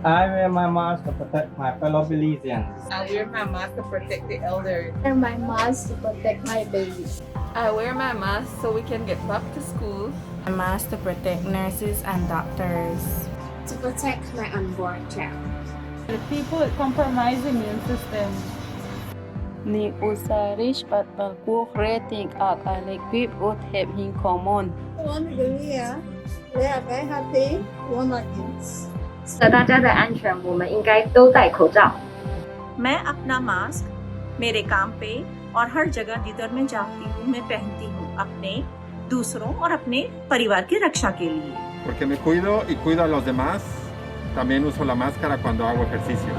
I wear my mask to protect my fellow Belizeans. I wear my mask to protect the elders. I wear my mask to protect my baby. I wear my mask so we can get back to school. A mask to protect nurses and doctors. To protect my unborn child. The people that compromise the immune system. Ni usarish pat balku rating ak alekip ut heb hin common. One year, we are very happy. One against. 在大家的安全，我们应该都戴口罩。 मैं अपना mask मेरे काम पे और हर जगह जिधर मैं जाती हूँ मैं पहनती हूँ अपने दूसरों और अपने परिवार की रक्षा के लिए. Porque me cuido y cuido a los demás, también uso la máscara cuando hago ejercicio.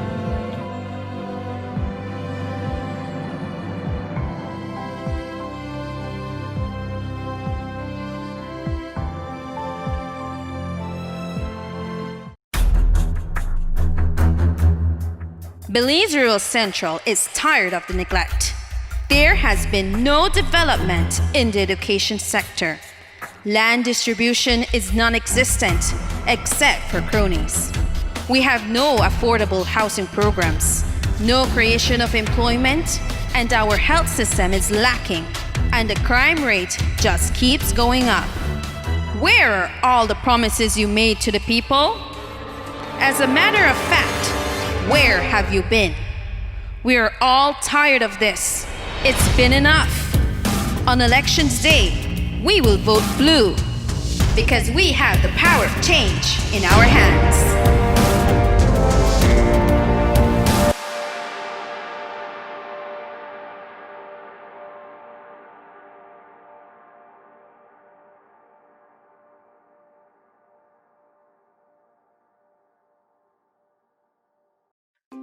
Belize Rural Central is tired of the neglect. There has been no development in the education sector. Land distribution is non-existent except for cronies. We have no affordable housing programs, no creation of employment, and our health system is lacking, and the crime rate just keeps going up. Where are all the promises you made to the people? As a matter of fact, where have you been? We are all tired of this. It's been enough. On elections day, we will vote blue because we have the power of change in our hands.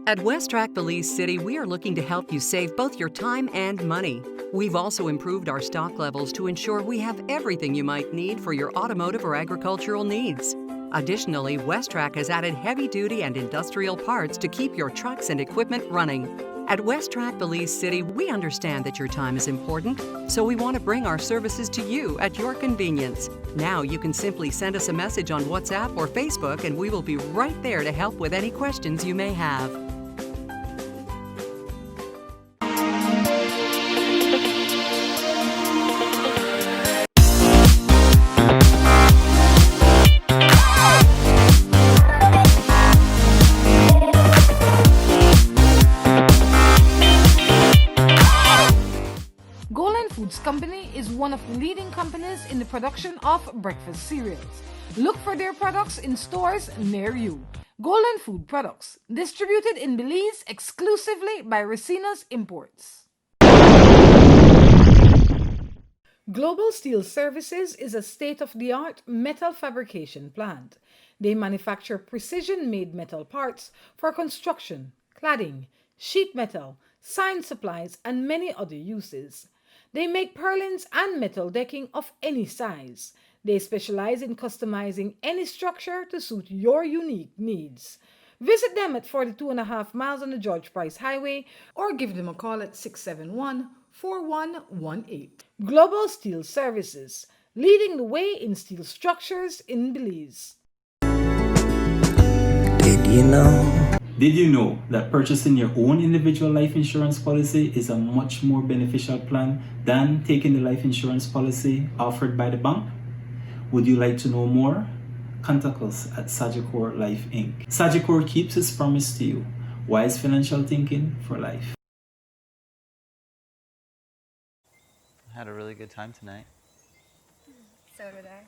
At West Track Belize City, we are looking to help you save both your time and money. We've also improved our stock levels to ensure we have everything you might need for your automotive or agricultural needs. Additionally, West Track has added heavy-duty and industrial parts to keep your trucks and equipment running. At West Track Belize City, we understand that your time is important, so we want to bring our services to you at your convenience. Now you can simply send us a message on WhatsApp or Facebook and we will be right there to help with any questions you may have. Company is one of the leading companies in the production of breakfast cereals. Look for their products in stores near you. Golden Food Products, distributed in Belize exclusively by Racina's Imports. Global Steel Services is a state-of-the-art metal fabrication plant. They manufacture precision-made metal parts for construction, cladding, sheet metal, sign supplies, and many other uses. They make purlins and metal decking of any size. They specialize in customizing any structure to suit your unique needs. Visit them at 42.5 miles on the George Price Highway or give them a call at 671-4118. Global Steel Services, leading the way in steel structures in Belize. Did you know that purchasing your own individual life insurance policy is a much more beneficial plan than taking the life insurance policy offered by the bank? Would you like to know more? Contact us at Sagicor Life Inc. Sagicor keeps its promise to you. Wise financial thinking for life. I had a really good time tonight. So did I.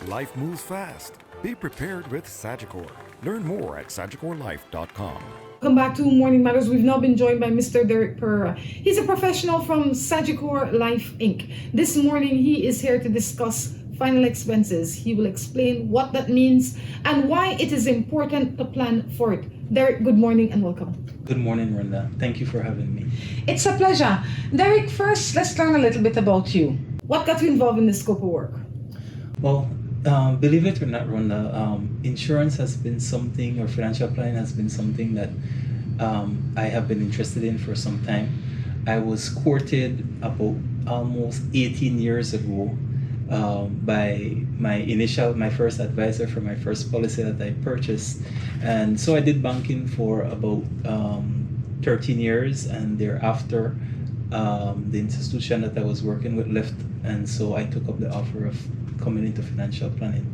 Life moves fast. Be prepared with Sagicor. Learn more at SagicorLife.com. Welcome back to Morning Matters. We've now been joined by Mr. Derrick Perera. He's a professional from Sagicor Life Inc. This morning he is here to discuss final expenses. He will explain what that means and why it is important to plan for it. Derrick, good morning and welcome. Good morning, Rhonda. Thank you for having me. It's a pleasure. Derrick, first let's learn a little bit about you. What got you involved in this scope of work? Well, believe it or not, Rhonda, insurance has been something, or financial planning has been something that I have been interested in for some time. I was courted about almost 18 years ago by my first advisor for my first policy that I purchased. And so I did banking for about 13 years, and thereafter the institution that I was working with left, and so I took up the offer of coming into financial planning.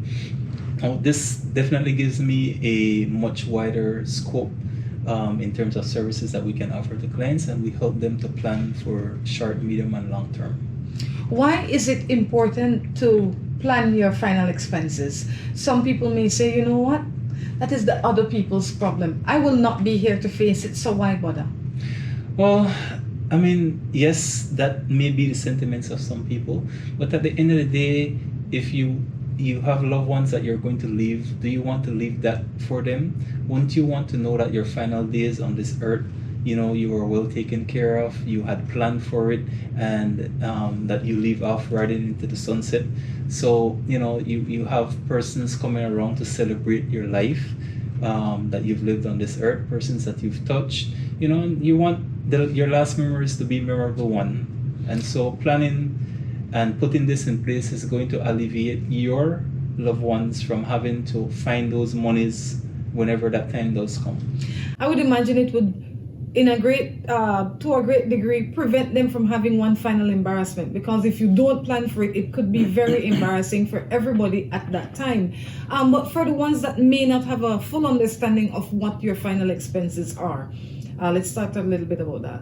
Now, this definitely gives me a much wider scope in terms of services that we can offer to clients, and we help them to plan for short, medium, and long term. Why is it important to plan your final expenses? Some people may say, you know what, that is the other people's problem. I will not be here to face it, so why bother? Well, I mean, yes, that may be the sentiments of some people, but at the end of the day, if you have loved ones that you're going to leave, do you want to leave that for them? Wouldn't you want to know that your final days on this earth, you were well taken care of, you had planned for it, and that you leave off riding into the sunset? So, you have persons coming around to celebrate your life that you've lived on this earth, persons that you've touched, you want your last memories to be memorable one. And so planning and putting this in place is going to alleviate your loved ones from having to find those monies whenever that time does come. I would imagine it would, to a great degree, prevent them from having one final embarrassment, because if you don't plan for it, it could be very embarrassing for everybody at that time. But for the ones that may not have a full understanding of what your final expenses are, let's talk a little bit about that.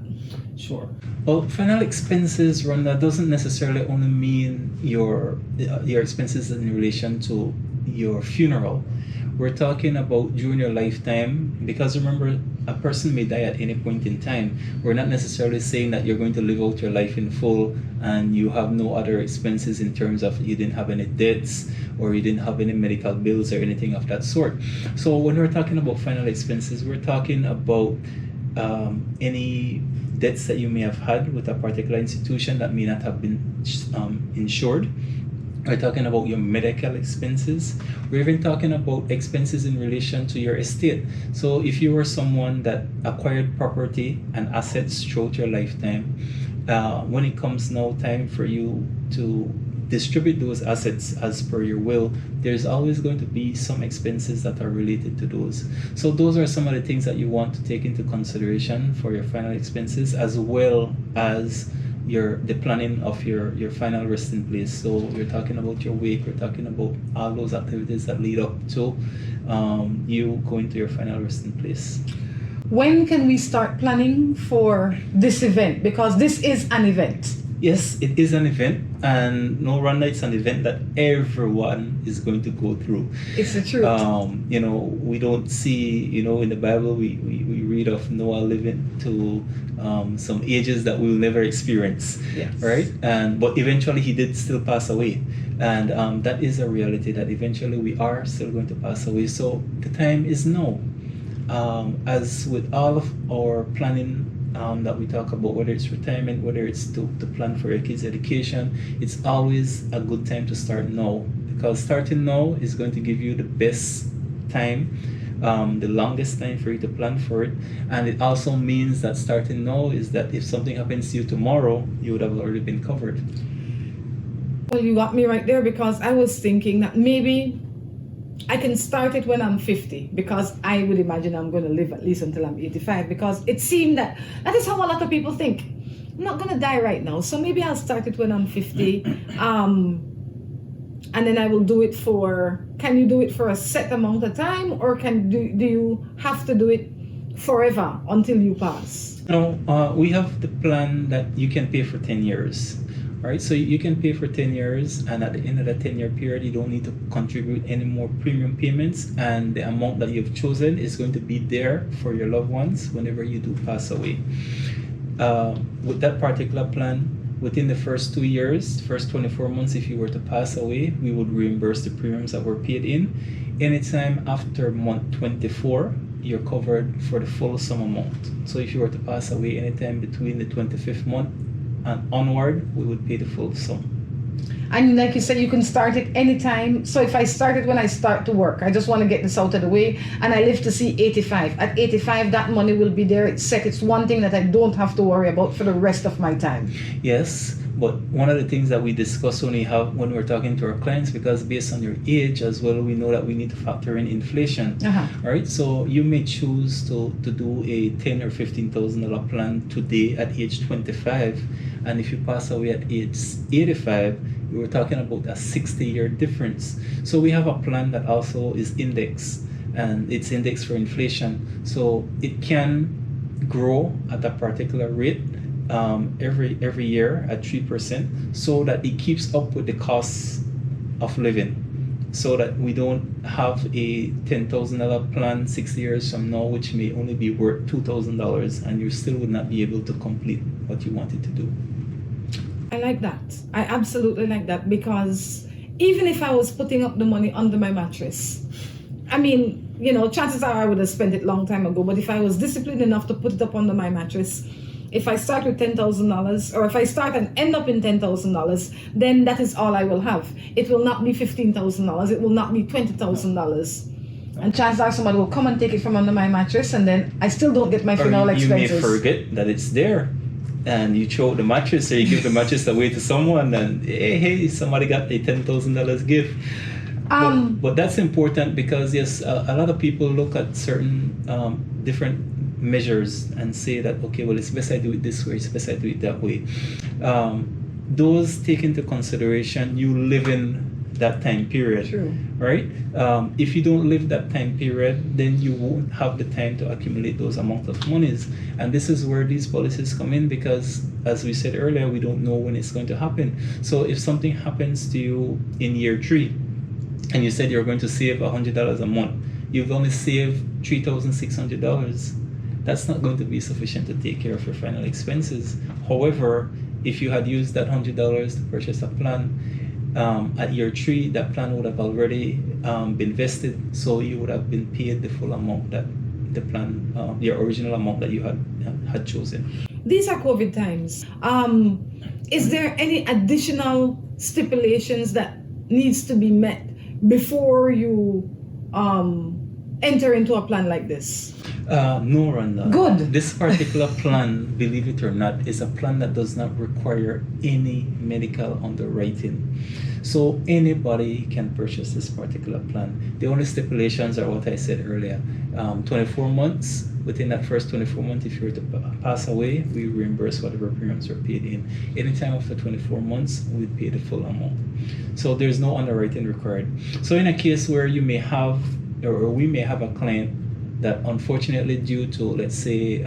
Sure. Well, final expenses, Rhonda, doesn't necessarily only mean your expenses in relation to your funeral. We're talking about during your lifetime, because remember, a person may die at any point in time. We're not necessarily saying that you're going to live out your life in full and you have no other expenses in terms of you didn't have any debts or you didn't have any medical bills or anything of that sort. So when we're talking about final expenses, we're talking about any debts that you may have had with a particular institution that may not have been insured. We're talking about your medical expenses. We're even talking about expenses in relation to your estate. So if you were someone that acquired property and assets throughout your lifetime, when it comes now time for you to distribute those assets as per your will, there's always going to be some expenses that are related to those. So those are some of the things that you want to take into consideration for your final expenses, as well as the planning of your final resting place. So you're talking about your wake, we're talking about all those activities that lead up to you going to your final resting place. When can we start planning for this event? Because this is an event. Yes, it is an event, and no, Rhonda, it's an event that everyone is going to go through. It's the truth. We don't see, in the Bible, we read of Noah living to some ages that we'll never experience, yes. Right? But eventually he did still pass away. And that is a reality, that eventually we are still going to pass away. So the time is now. As with all of our planning that we talk about, whether it's retirement, whether it's to plan for your kids' education, it's always a good time to start now, because starting now is going to give you the best time, the longest time for you to plan for it. And it also means that starting now is that if something happens to you tomorrow, you would have already been covered. Well, you got me right there, because I was thinking that maybe I can start it when I'm 50, because I would imagine I'm going to live at least until I'm 85, because it seemed that is how a lot of people think. I'm not going to die right now, so maybe I'll start it when I'm 50. And then I will do it can you do it for a set amount of time, or do you have to do it forever until you pass? No, we have the plan that you can pay for 10 years. All right, so you can pay for 10 years, and at the end of that 10-year period, you don't need to contribute any more premium payments, and the amount that you've chosen is going to be there for your loved ones whenever you do pass away. With that particular plan, within the first 2 years, first 24 months, if you were to pass away, we would reimburse the premiums that were paid in. Anytime after month 24, you're covered for the full sum amount. So if you were to pass away anytime between the 25th month and onward, we would pay the full sum. And like you said, you can start it anytime. So if I start it when I start to work, I just want to get this out of the way, and I live to see 85. At 85, that money will be there. It's set. It's one thing that I don't have to worry about for the rest of my time. Yes, but one of the things that we discuss when we're talking to our clients, because based on your age as well, we know that we need to factor in inflation. Right? So you may choose to do a $10,000 or $15,000 plan today at age 25, and if you pass away at age 85, we were talking about a 60-year difference. So we have a plan that also is indexed, and it's indexed for inflation. So it can grow at a particular rate every year at 3%, so that it keeps up with the costs of living, so that we don't have a $10,000 plan 60 years from now, which may only be worth $2,000, and you still would not be able to complete what you wanted to do. I like that. I absolutely like that, because even if I was putting up the money under my mattress, I mean, chances are I would have spent it long time ago, but if I was disciplined enough to put it up under my mattress, if I start with $10,000, or if I start and end up in $10,000, then that is all I will have. It will not be $15,000. It will not be $20,000. And chances are somebody will come and take it from under my mattress, and then I still don't get my funeral expenses. You may forget that it's there, and you throw the mattress, or you give the mattress away to someone, and hey, somebody got a $10,000 gift. But that's important, because yes, a lot of people look at certain different measures and say that, okay, well, it's best I do it this way, it's best I do it that way. Those take into consideration you live in that time period. True. Right? If you don't live that time period, then you won't have the time to accumulate those amount of monies. And this is where these policies come in, because as we said earlier, we don't know when it's going to happen. So if something happens to you in year 3, and you said you're going to save $100 a month, you've only saved $3,600. That's not going to be sufficient to take care of your final expenses. However, if you had used that $100 to purchase a plan, at year 3, that plan would have already been vested, so you would have been paid the full amount that the plan, your original amount that you had chosen. These are COVID times. Is there any additional stipulations that needs to be met before you enter into a plan like this? No, Rhonda. Good. This particular plan, believe it or not, is a plan that does not require any medical underwriting. So anybody can purchase this particular plan. The only stipulations are what I said earlier. 24 months. Within that first 24 months, if you were to pass away, we reimburse whatever premiums were paid in. Anytime after 24 months, we pay the full amount. So there's no underwriting required. So in a case where you may have, or we may have a client that unfortunately, due to, let's say,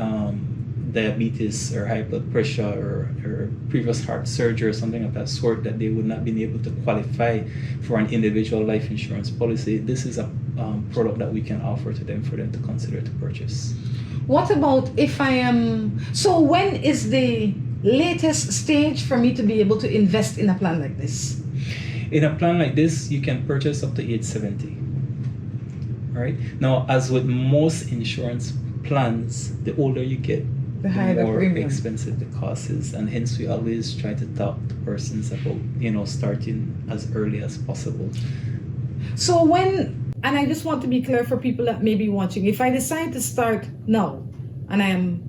diabetes or high blood pressure or previous heart surgery or something of that sort, that they would not be able to qualify for an individual life insurance policy, this is a product that we can offer to them for them to consider to purchase. What about if I am... So when is the latest stage for me to be able to invest in a plan like this? In a plan like this, you can purchase up to age 70. Right? Now, as with most insurance plans, the older you get, the more expensive the cost is, and hence we always try to talk to persons about, starting as early as possible. So when, and I just want to be clear for people that may be watching, if I decide to start now, and I am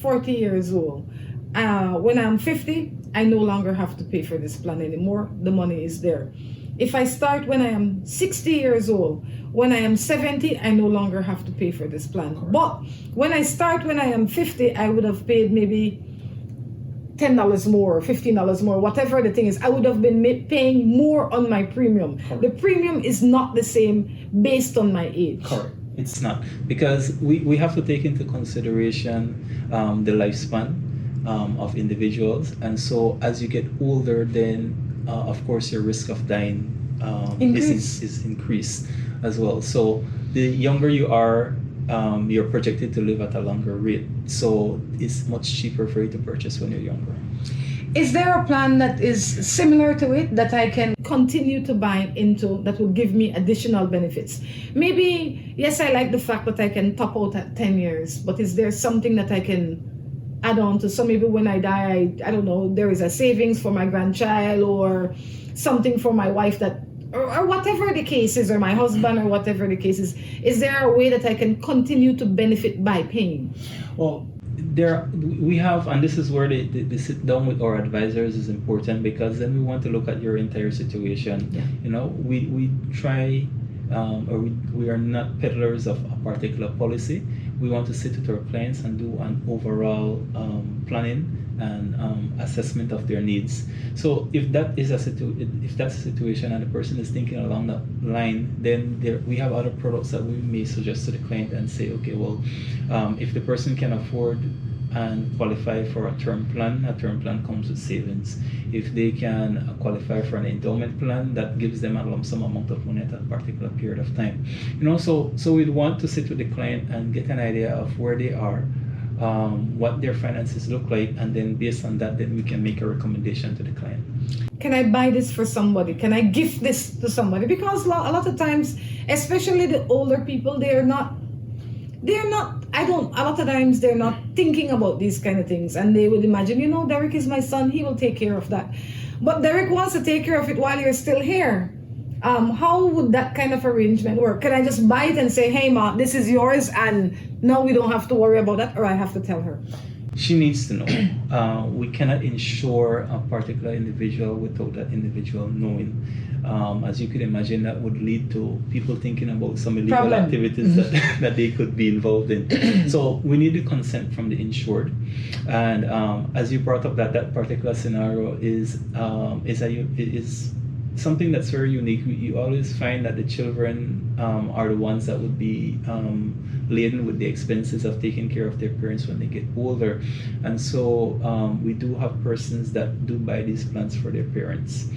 40 years old, when I'm 50, I no longer have to pay for this plan anymore. The money is there. If I start when I am 60 years old, when I am 70, I no longer have to pay for this plan. But when I start when I am 50, I would have paid maybe $10 more, $15 more, whatever the thing is. I would have been paying more on my premium. Correct. The premium is not the same based on my age. Correct. It's not, because we have to take into consideration the lifespan of individuals. And so as you get older, then of course your risk of dying is increased as well. So the younger you are, you're projected to live at a longer rate. So it's much cheaper for you to purchase when you're younger. Is there a plan that is similar to it that I can continue to buy into that will give me additional benefits? Maybe, yes, I like the fact that I can top out at 10 years, but is there something that I can add on to. So maybe when I die, I don't know, there is a savings for my grandchild or something for my wife that, or whatever the case is, or my husband, or whatever the case is. Is there a way that I can continue to benefit by paying? Well, we have, and this is where the sit down with our advisors is important, because then we want to look at your entire situation. Yeah. You know, we try, or we are not peddlers of a particular policy. We want to sit with our clients and do an overall planning and assessment of their needs. So if that is if that's a situation and the person is thinking along that line, then we have other products that we may suggest to the client and say, okay, well, if the person can afford and qualify for a term plan comes with savings. If they can qualify for an endowment plan, that gives them a lump sum amount of money at a particular period of time. You know, so we'd want to sit with the client and get an idea of where they are, what their finances look like, and then based on that, then we can make a recommendation to the client. Can I buy this for somebody? Can I gift this to somebody? Because a lot of times, especially the older people, a lot of times they're not thinking about these kind of things, and they would imagine, you know, Derrick is my son, he will take care of that. But Derrick wants to take care of it while you're still here. How would that kind of arrangement work? Can I just buy it and say, hey Ma, this is yours, and now we don't have to worry about that, or I have to tell her? She needs to know. We cannot insure a particular individual without that individual knowing. As you could imagine, that would lead to people thinking about some illegal activities that they could be involved in. So we need the consent from the insured. And as you brought up, that particular scenario is something that's very unique. You always find that the children are the ones that would be laden with the expenses of taking care of their parents when they get older. And so we do have persons that do buy these plans for their parents.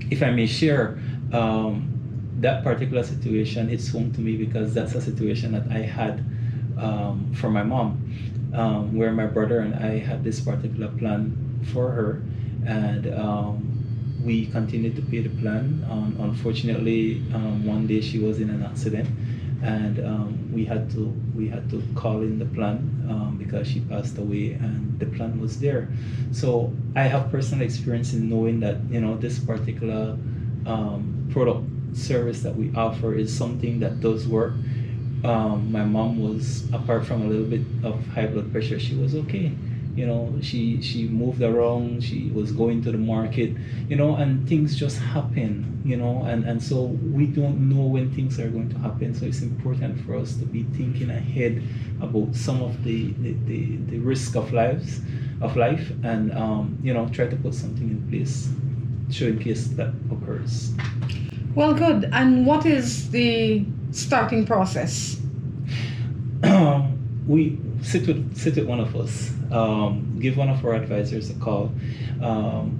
If I may share, that particular situation hits home to me because that's a situation that I had for my mom, where my brother and I had this particular plan for her, and we continued to pay the plan. Unfortunately, one day she was in an accident, and we had to call in the plan because she passed away, and the plan was there. So I have personal experience in knowing that, you know, this particular product service that we offer is something that does work. My mom was, apart from a little bit of high blood pressure, she was okay. You know, she moved around, she was going to the market, you know, and things just happen, you know, and so we don't know when things are going to happen. So it's important for us to be thinking ahead about some of the risk of life, and you know, try to put something in place in case that occurs. Well, good. And what is the starting process? We sit with one of us, give one of our advisors a call.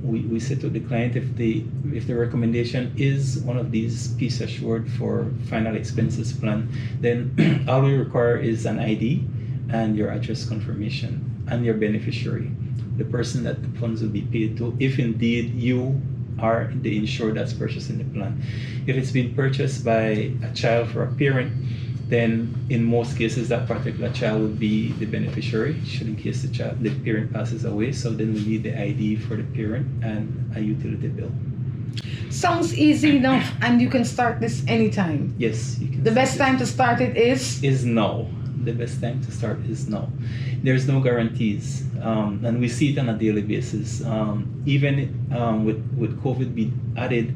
We sit with the client. If the recommendation is one of these Peace Assured for final expenses plan, then all we require is an ID and your address confirmation and your beneficiary, the person that the funds will be paid to, if indeed you are the insured that's purchasing the plan. If it's been purchased by a child for a parent, then in most cases that particular child would be the beneficiary, should in case the parent passes away. So then we need the ID for the parent and a utility bill. Sounds easy enough, and you can start this anytime. Yes, you can. The best time to start it is now. The best time to start is now. There's no guarantees, and we see it on a daily basis. Even with COVID being added,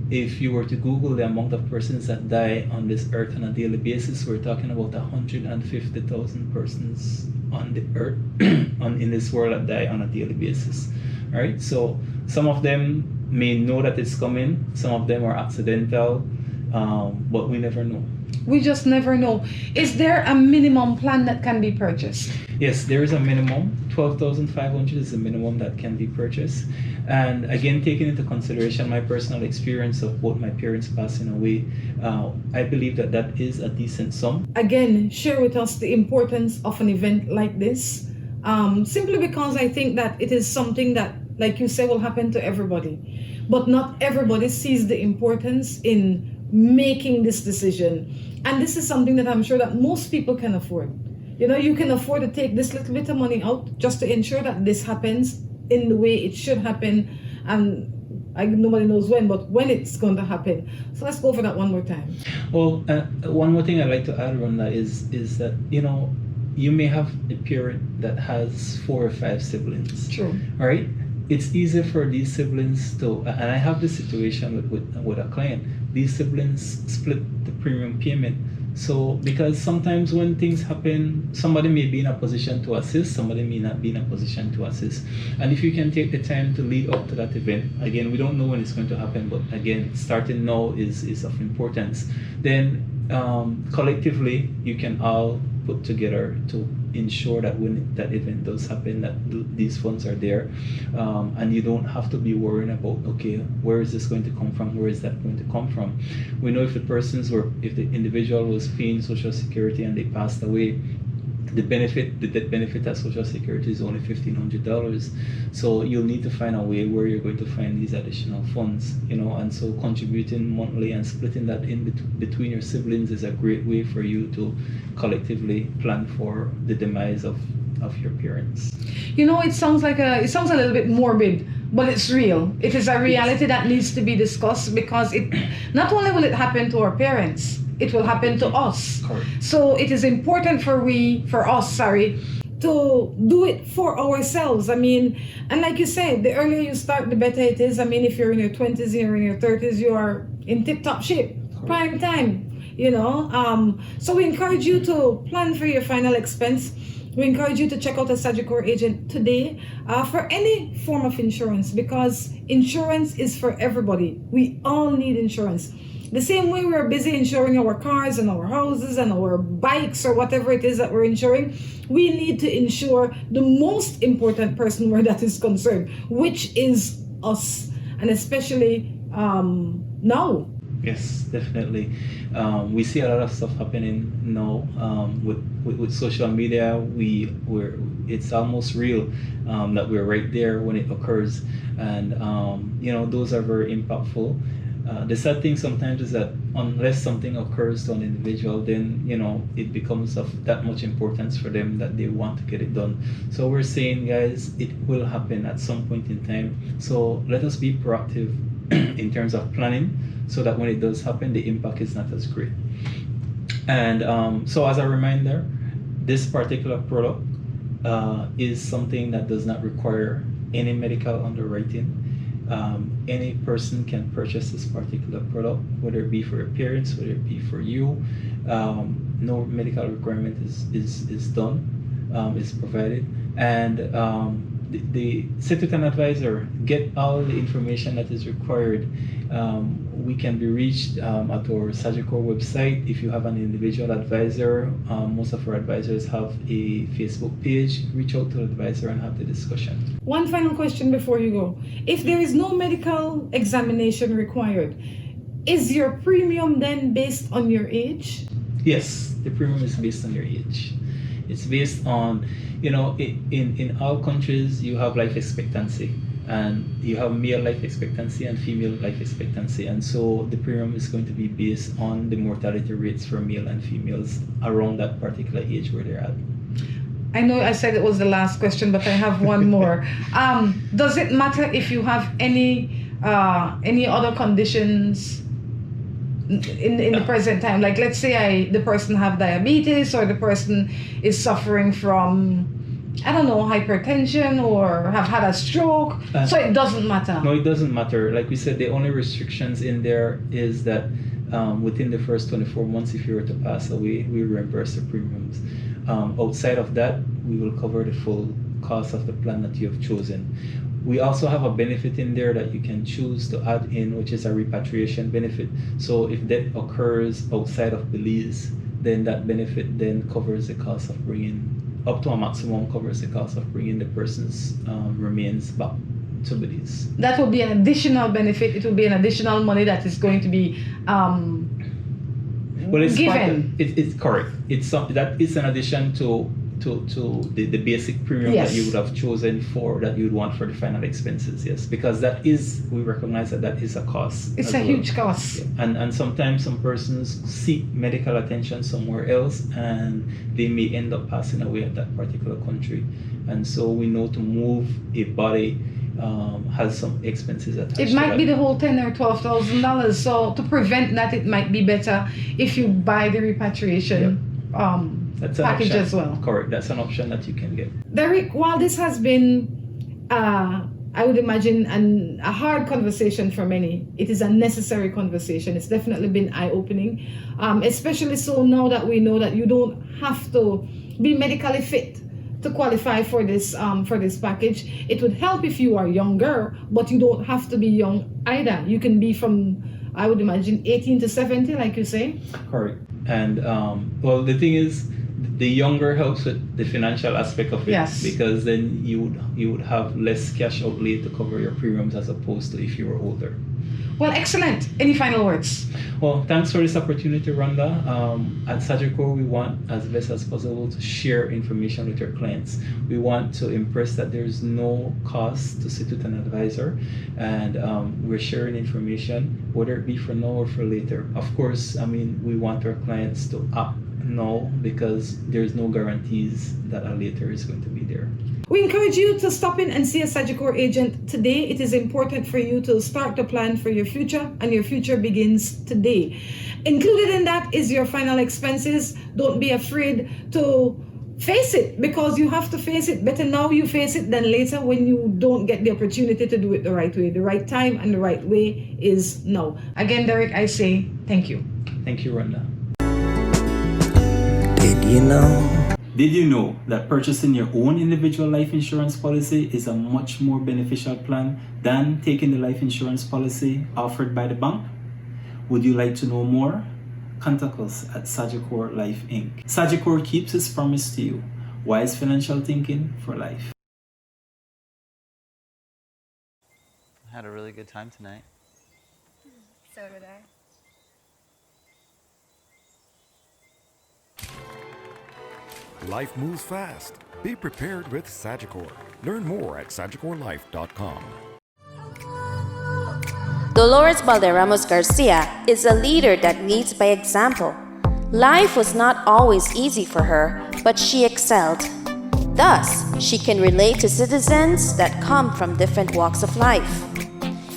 if you were to Google the amount of persons that die on this earth on a daily basis, we're talking about 150,000 persons on the earth, in this world that die on a daily basis. All right, so some of them may know that it's coming, some of them are accidental, but we never know. We just never know. Is there a minimum plan that can be purchased? Yes, there is a minimum. 12,500 is the minimum that can be purchased. And again, taking into consideration my personal experience of both my parents passing away, I believe that is a decent sum. Again, share with us the importance of an event like this, simply because I think that it is something that, like you say, will happen to everybody. But not everybody sees the importance in making this decision. And this is something that I'm sure that most people can afford. You know, you can afford to take this little bit of money out just to ensure that this happens in the way it should happen, and nobody knows when, but when it's going to happen. So let's go for that one more time. Well, one more thing I'd like to add, Rhonda, is that, you know, you may have a parent that has 4 or 5 siblings. True. Right? It's easy for these siblings to, and I have this situation with a client, these siblings split the premium payment. So, because sometimes when things happen, somebody may be in a position to assist, somebody may not be in a position to assist. And if you can take the time to lead up to that event, again, we don't know when it's going to happen, but again, starting now is of importance. Then collectively, you can all put together to ensure that when that event does happen, that these funds are there, and you don't have to be worrying about, okay, where is this going to come from, where is that going to come from. We know if if the individual was paying Social Security and they passed away, the death benefit at Social Security is only $1,500. So you'll need to find a way where you're going to find these additional funds, you know, and so contributing monthly and splitting that in between your siblings is a great way for you to collectively plan for the demise of your parents. You know, it sounds a little bit morbid, but it's real. It is a reality that needs to be discussed, because it not only will it happen to our parents, it will happen to us. Correct. So it is important for us to do it for ourselves. I mean, and like you said, the earlier you start, the better it is. I mean, if you're in your 20s, you're in your 30s, you are in tip-top shape, prime time, you know. So we encourage you to plan for your final expense. We encourage you to check out a Sagicor agent today for any form of insurance, because insurance is for everybody. We all need insurance. The same way we're busy insuring our cars and our houses and our bikes or whatever it is that we're insuring, we need to insure the most important person where that is concerned, which is us, and especially now. Yes, definitely. We see a lot of stuff happening now with social media. It's almost real that we're right there when it occurs, and you know, those are very impactful. The sad thing sometimes is that unless something occurs to an individual, then, you know, it becomes of that much importance for them that they want to get it done. So we're saying, guys, it will happen at some point in time. So let us be proactive in terms of planning, so that when it does happen, the impact is not as great. And so as a reminder, this particular product is something that does not require any medical underwriting. Any person can purchase this particular product, whether it be for your parents, whether it be for you. No medical requirement is done, is provided. And the sit with an advisor, get all the information that is required. We can be reached at our Sagicor website. If you have an individual advisor, most of our advisors have a Facebook page. Reach out to the advisor and have the discussion. One final question before you go. If there is no medical examination required, is your premium then based on your age? Yes, the premium is based on your age. It's based on, you know, in all countries you have life expectancy, and you have male life expectancy and female life expectancy, and so the premium is going to be based on the mortality rates for male and females around that particular age where they're at. I know I said it was the last question, but I have one more. Does it matter if you have any other conditions in the present time? Like, let's say the person have diabetes, or the person is suffering from, I don't know, hypertension, or have had a stroke. So it doesn't matter. No, it doesn't matter. Like we said, the only restrictions in there is that within the first 24 months, if you were to pass away, we reimburse the premiums. Outside of that, we will cover the full cost of the plan that you have chosen. We also have a benefit in there that you can choose to add in, which is a repatriation benefit. So if death occurs outside of Belize, then that benefit then covers the cost of bringing, up to a maximum covers the cost of bringing the person's remains back to Belize. That will be an additional benefit. It will be an additional money that is going to be well, it's given. It's correct. That is an addition to to the basic premium Yes. that you would have chosen for that you would want for the final expenses. Yes, because that is, we recognize that is a cost. It's as a well. huge cost. And sometimes some persons seek medical attention somewhere else and they may end up passing away at that particular country. And so we know to move a body has some expenses attached It to might that. be the whole $10,000 or $12,000. So to prevent that, it might be better if you buy the repatriation That's an package option. as well. Correct. That's an option that you can get. Derrick, while this has been, I would imagine, a hard conversation for many, it is a necessary conversation. It's definitely been eye-opening, especially so now that we know that you don't have to be medically fit to qualify for this package. It would help if you are younger, but you don't have to be young either. You can be from, I would imagine, 18 to 70, like you say. Correct. And well, the thing is, the younger helps with the financial aspect of it. Yes. Because then you would have less cash outlay to cover your premiums as opposed to if you were older. Well, excellent. Any final words? Well, thanks for this opportunity, Rhonda. At Sagicor, we want as best as possible to share information with our clients. We want to impress that there's no cost to sit with an advisor, and we're sharing information, whether it be for now or for later. Of course, I mean, we want our clients to opt now because there's no guarantees that a later is going to be there. We encourage you to stop in and see a Sagicor agent today. It is important for you to start to plan for your future, and your future begins today. Included in that is your final expenses. Don't be afraid to face it, because you have to face it. Better now you face it than later when you don't get the opportunity to do it the right way. The right time and the right way is now. Again, Derrick, I say thank you. Thank you, Rhonda. Did you know that purchasing your own individual life insurance policy is a much more beneficial plan than taking the life insurance policy offered by the bank? Would you like to know more? Contact us at Sagicor Life Inc. Sagicor keeps its promise to you. Wise financial thinking for life. I had a really good time tonight. So did I. Life moves fast. Be prepared with Sagicor. Learn more at SagicorLife.com. Dolores Valderramos Garcia is a leader that leads by example. Life was not always easy for her, but she excelled. Thus, she can relate to citizens that come from different walks of life.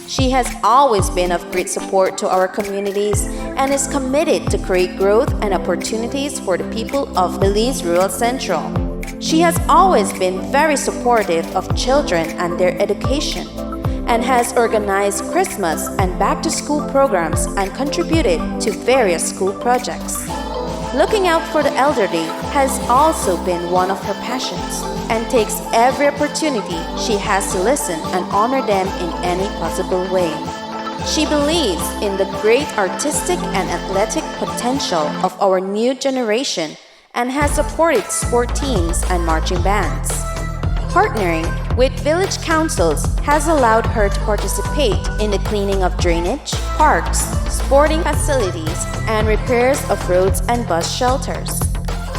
She has always been of great support to our communities and is committed to create growth and opportunities for the people of Belize Rural Central. She has always been very supportive of children and their education, and has organized Christmas and back-to-school programs and contributed to various school projects. Looking out for the elderly has also been one of her passions, and takes every opportunity she has to listen and honor them in any possible way. She believes in the great artistic and athletic potential of our new generation and has supported sport teams and marching bands. Partnering with village councils has allowed her to participate in the cleaning of drainage, parks, sporting facilities, and repairs of roads and bus shelters.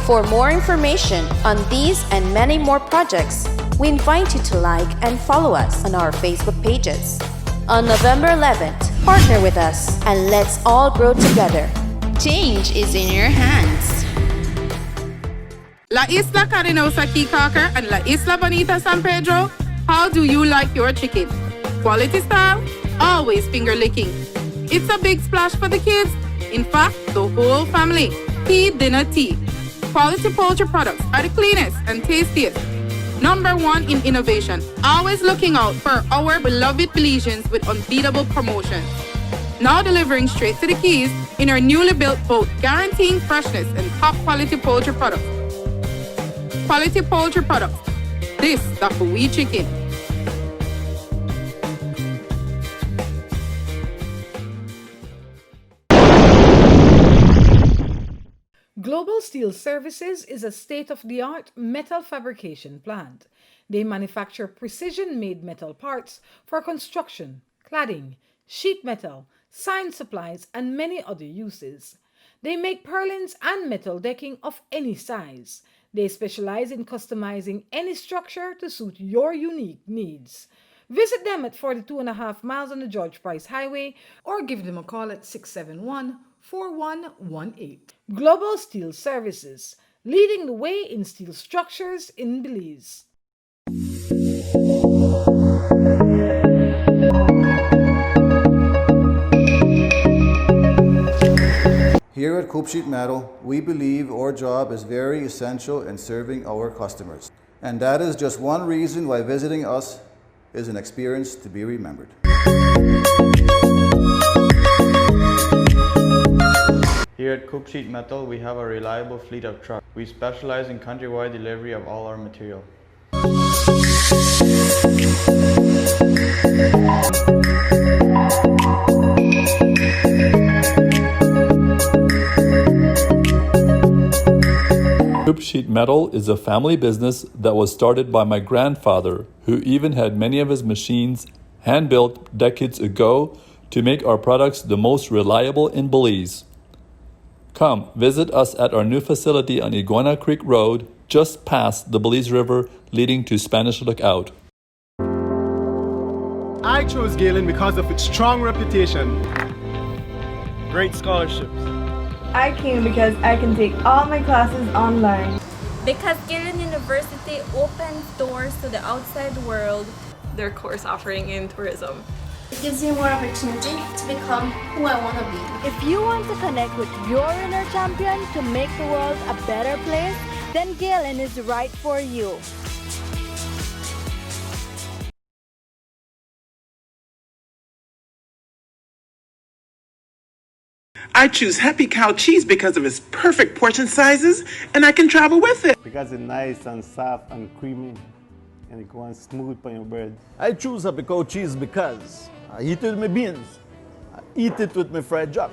For more information on these and many more projects, we invite you to like and follow us on our Facebook pages. On November 11th, partner with us and let's all grow together. Change is in your hands. La Isla Carinosa Key Cocker and La Isla Bonita San Pedro, how do you like your chicken? Quality style? Always finger licking. It's a big splash for the kids. In fact, the whole family. Tea, dinner, tea. Quality poultry products are the cleanest and tastiest. #1 in innovation. Always looking out for our beloved Belizeans with unbeatable promotions. Now delivering straight to the Keys in our newly built boat, guaranteeing freshness and top quality poultry products. Quality poultry products. This the Hawaii chicken. Global Steel Services is a state-of-the-art metal fabrication plant. They manufacture precision-made metal parts for construction, cladding, sheet metal, science supplies, and many other uses. They make purlins and metal decking of any size. They specialize in customizing any structure to suit your unique needs. Visit them at 42.5 miles on the George Price Highway or give them a call at 671-4118. Global Steel Services, leading the way in steel structures in Belize. Here at Coop Sheet Metal, we believe our job is very essential in serving our customers. And that is just one reason why visiting us is an experience to be remembered. Here at Coop Sheet Metal, we have a reliable fleet of trucks. We specialize in countrywide delivery of all our material. Coop Sheet Metal is a family business that was started by my grandfather, who even had many of his machines hand-built decades ago to make our products the most reliable in Belize. Come visit us at our new facility on Iguana Creek Road, just past the Belize River leading to Spanish Lookout. I chose Galen because of its strong reputation, great scholarships. I came because I can take all my classes online. Because Galen University opens doors to the outside world. Their course offering in tourism. It gives me more opportunity to become who I want to be. If you want to connect with your inner champion to make the world a better place, then Galen is right for you. I choose Happy Cow cheese because of its perfect portion sizes, and I can travel with it. Because it's nice and soft and creamy, and it goes smooth on your bread. I choose Happy Cow cheese because I eat it with my beans. I eat it with my fried jack.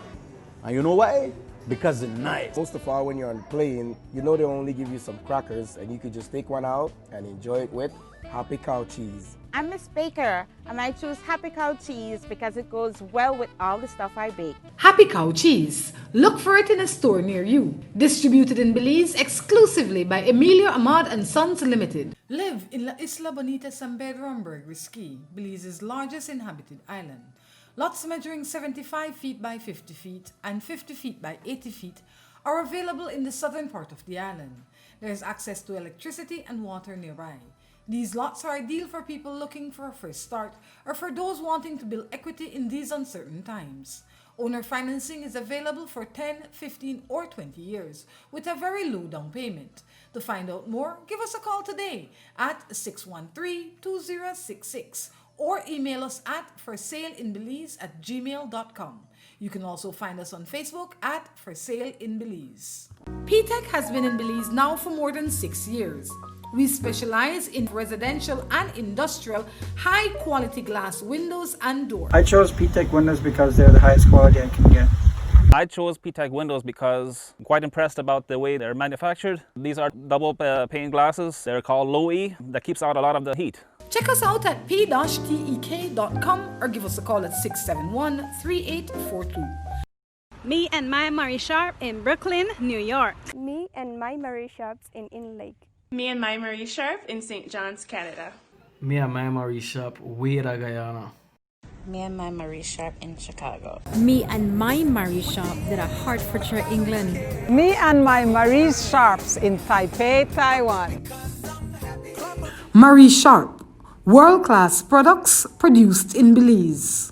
And you know why? Because it's nice. Most of all, when you're on the plane, you know they only give you some crackers, and you could just take one out and enjoy it with Happy Cow cheese. I'm Miss Baker, and I choose Happy Cow cheese because it goes well with all the stuff I bake. Happy Cow cheese. Look for it in a store near you. Distributed in Belize exclusively by Emilio Ahmad and Sons Limited. Live in La Isla Bonita San Pedro and Risky, Belize's largest inhabited island. Lots measuring 75 feet by 50 feet and 50 feet by 80 feet are available in the southern part of the island. There is access to electricity and water nearby. These lots are ideal for people looking for a first start or for those wanting to build equity in these uncertain times. Owner financing is available for 10, 15, or 20 years with a very low down payment. To find out more, give us a call today at 613-2066 or email us at forsaleinbelize@gmail.com. You can also find us on Facebook at For Sale in Belize. P-Tech has been in Belize now for more than 6 years. We specialize in residential and industrial high-quality glass windows and doors. I chose P-Tech windows because they're the highest quality I can get. I chose P-Tech windows because I'm quite impressed about the way they're manufactured. These are double pane glasses. They're called low E. That keeps out a lot of the heat. Check us out at p-tek.com or give us a call at 671-3842. Me and my Marie Sharp in Brooklyn, New York. Me and my Marie Sharps in Lake. Me and my Marie Sharp in St. John's, Canada. Me and my Marie Sharp, Wera, Guyana. Me and my Marie Sharp in Chicago. Me and my Marie Sharp at Hertfordshire, England. Me and my Marie Sharps in Taipei, Taiwan. Marie Sharp, world-class products produced in Belize.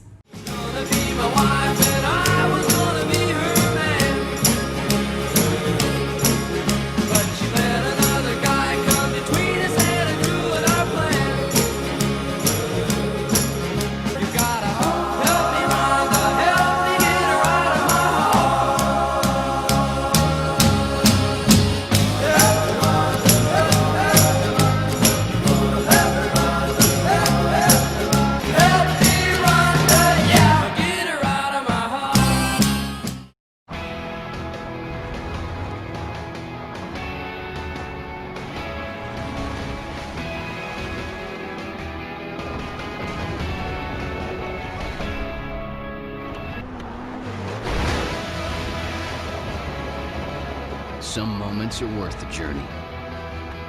Some moments are worth the journey.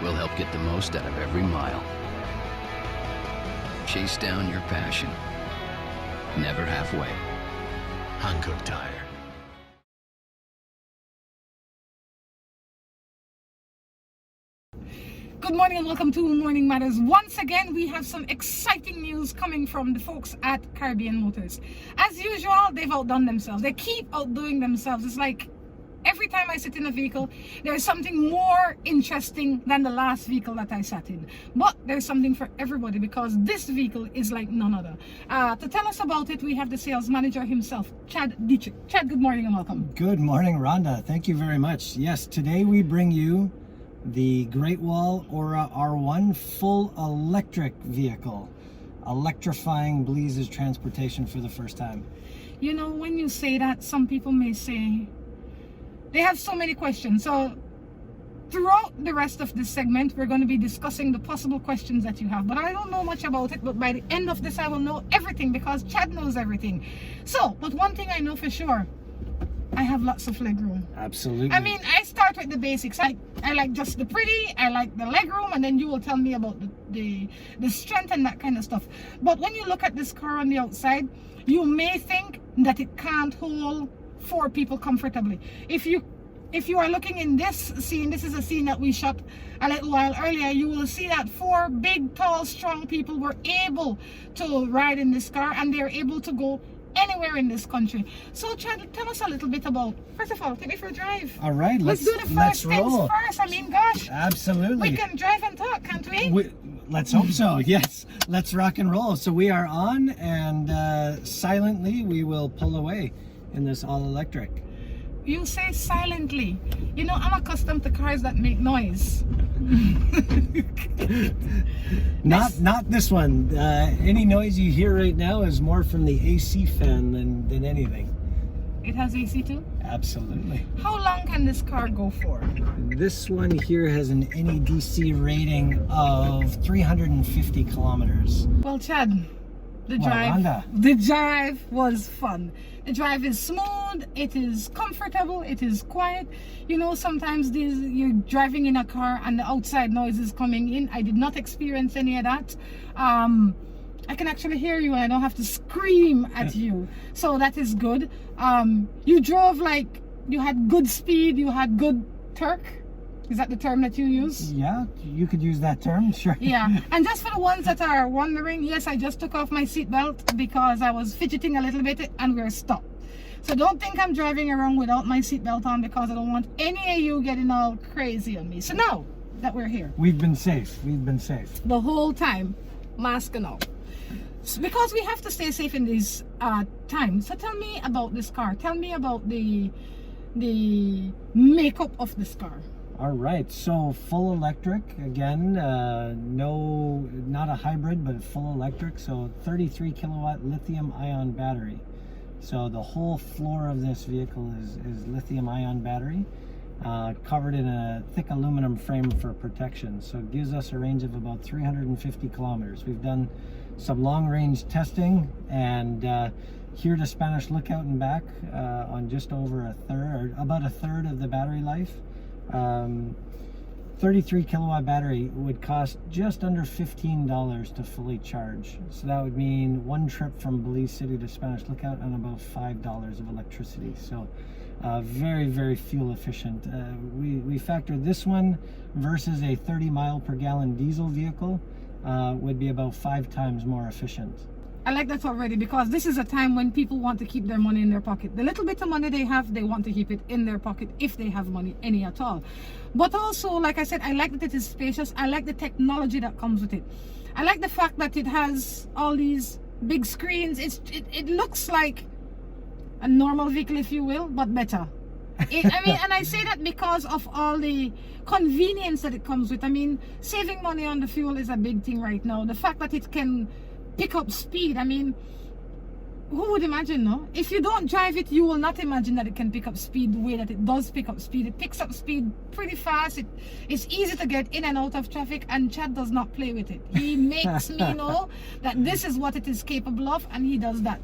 we'll help get the most out of every mile. Chase down your passion. Never halfway. Hankook Tire. Good morning and welcome to Morning Matters. Once again, we have some exciting news coming from the folks at Caribbean Motors. As usual, they've outdone themselves. They keep outdoing themselves. It's like every time I sit in a vehicle, there's something more interesting than the last vehicle that I sat in. But there's something for everybody because this vehicle is like none other. To tell us about it, we have the sales manager himself, Chad Derick. Chad, good morning and welcome. Good morning, Rhonda. Thank you very much. Yes, today we bring you the Great Wall Aura R1 full electric vehicle, electrifying Bleeze's transportation for the first time. You know, when you say that, some people may say they have so many questions. So throughout the rest of this segment, we're going to be discussing the possible questions that you have. But I don't know much about it, but by the end of this, I will know everything because Chad knows everything. So, but one thing I know for sure, I have lots of leg room. Absolutely. I mean, I start with the basics. I like just the pretty, I like the leg room, and then you will tell me about the strength and that kind of stuff. But when you look at this car on the outside, you may think that it can't hold 4 people comfortably. If you are looking in this scene, this is a scene that we shot a little while earlier, you will see that 4 big, tall, strong people were able to ride in this car and they're able to go anywhere in this country. So Chad, tell us a little bit about, first of all, take me for a drive. All right, let's do the first things first. I mean, gosh, absolutely, we can drive and talk, can't we? Let's hope so. Yes, let's rock and roll. So we are on, and silently we will pull away in this all electric. You say silently. You know, I'm accustomed to cars that make noise. Not this one. Any noise you hear right now is more from the AC fan than anything. It has AC too? Absolutely. How long can this car go for? This one here has an NEDC rating of 350 kilometers. Well, Chad, the drive was fun. The drive is smooth, it is comfortable, it is quiet. You know, sometimes you're driving in a car and the outside noise is coming in. I did not experience any of that. I can actually hear you and I don't have to scream at you. So that is good. You drove like you had good speed, you had good torque. Is that the term that you use? Yeah, you could use that term, sure. Yeah, and just for the ones that are wondering, yes, I just took off my seatbelt because I was fidgeting a little bit and we're stopped. So don't think I'm driving around without my seatbelt on because I don't want any of you getting all crazy on me. So now that we're here, we've been safe. We've been safe. The whole time, mask and all. So because we have to stay safe in these times. So tell me about this car. Tell me about the makeup of this car. All right, so full electric again, no, not a hybrid, but full electric. So 33 kilowatt lithium ion battery. So the whole floor of this vehicle is lithium ion battery, covered in a thick aluminum frame for protection. So it gives us a range of about 350 kilometers. We've done some long range testing and here to Spanish Lookout and back on just over about a third of the battery life. 33 kilowatt battery would cost just under $15 to fully charge. So that would mean one trip from Belize City to Spanish Lookout and about $5 of electricity. So very, very fuel efficient. We factored this one versus a 30 mile per gallon diesel vehicle would be about 5 times more efficient. I like that already because this is a time when people want to keep their money in their pocket. The little bit of money they have, they want to keep it in their pocket if they have money, any at all. But also, like I said, I like that it is spacious. I like the technology that comes with it. I like the fact that it has all these big screens. It looks like a normal vehicle, if you will, but better. I mean, and I say that because of all the convenience that it comes with. I mean, saving money on the fuel is a big thing right now. The fact that it can pick up speed, I mean, who would imagine, no? If you don't drive it, you will not imagine that it can pick up speed the way that it does pick up speed. It picks up speed pretty fast. It's easy to get in and out of traffic, and Chad does not play with it. He makes me know that this is what it is capable of, and he does that.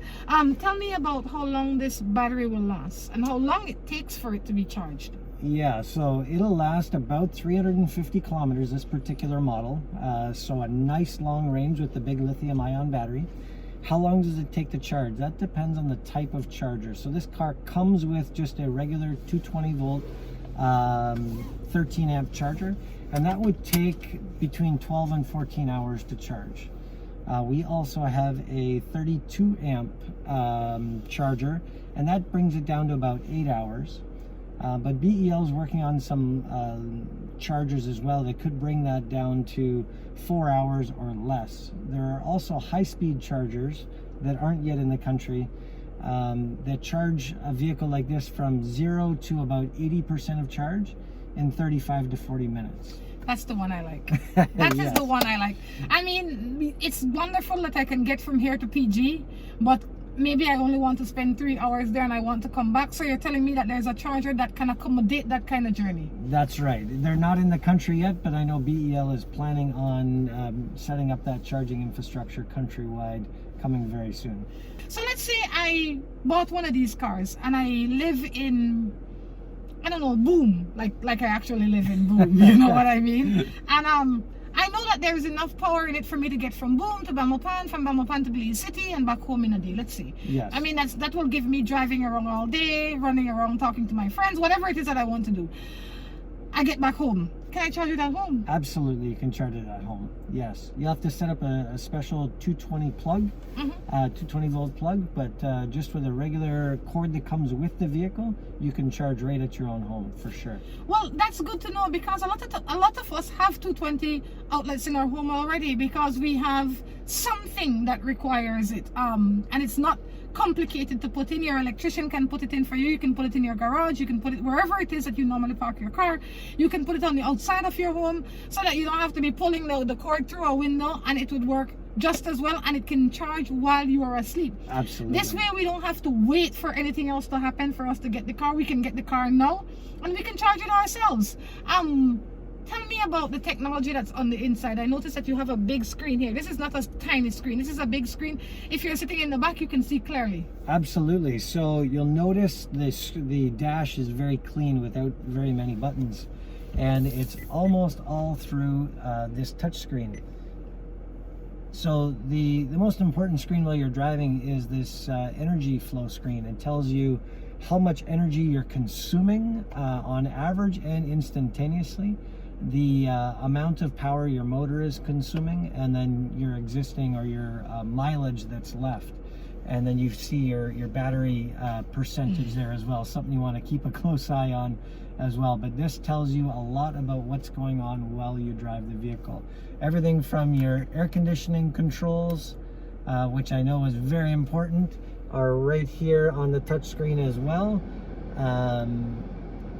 Tell me about how long this battery will last and how long it takes for it to be charged. Yeah, so it'll last about 350 kilometers, this particular model. So a nice long range with the big lithium ion battery. How long does it take to charge? That depends on the type of charger. So this car comes with just a regular 220 volt 13 amp charger, and that would take between 12 and 14 hours to charge. We also have a 32 amp charger, and that brings it down to about 8 hours. But BEL is working on some chargers as well that could bring that down to 4 hours or less. There are also high-speed chargers that aren't yet in the country that charge a vehicle like this from 0 to about 80% of charge in 35 to 40 minutes. That's the one I like. That is the one I like. I mean, it's wonderful that I can get from here to PG, but maybe I only want to spend 3 hours there and I want to come back. So you're telling me that there's a charger that can accommodate that kind of journey? That's right. They're not in the country yet, but I know BEL is planning on setting up that charging infrastructure countrywide coming very soon. So let's say I bought one of these cars and I live in, I don't know, Boom, like I actually live in Boom, you know what I mean? And I know that there's enough power in it for me to get from Boom to Belmopan, from Belmopan to Belize City, and back home in a day. Let's see. Yes. I mean, that will give me driving around all day, running around, talking to my friends, whatever it is that I want to do. I get back home. Can I charge it at home? Absolutely, you can charge it at home. Yes, you have to set up a special 220 plug, 220 volt plug, but just with a regular cord that comes with the vehicle, you can charge right at your own home for sure. Well, that's good to know, because a lot of us have 220 outlets in our home already, because we have something that requires it, and it's not complicated to put in. Your electrician can put it in for you. You can put it in your garage. You can put it wherever it is that you normally park your car. You can put it on the outside of your home, so that you don't have to be pulling the cord through a window, and it would work just as well, and it can charge while you are asleep. Absolutely. This way we don't have to wait for anything else to happen for us to get the car. We can get the car now and we can charge it ourselves. Tell me about the technology that's on the inside. I noticed that you have a big screen here. This is not a tiny screen. This is a big screen. If you're sitting in the back, you can see clearly. Absolutely. So you'll notice the dash is very clean without very many buttons. And it's almost all through this touch screen. So the most important screen while you're driving is this energy flow screen. It tells you how much energy you're consuming on average and instantaneously, the amount of power your motor is consuming, and then your existing or your mileage that's left. And then you see your battery percentage there as well, something you want to keep a close eye on as well. But this tells you a lot about what's going on while you drive the vehicle. Everything from your air conditioning controls, which I know is very important, are right here on the touch screen as well.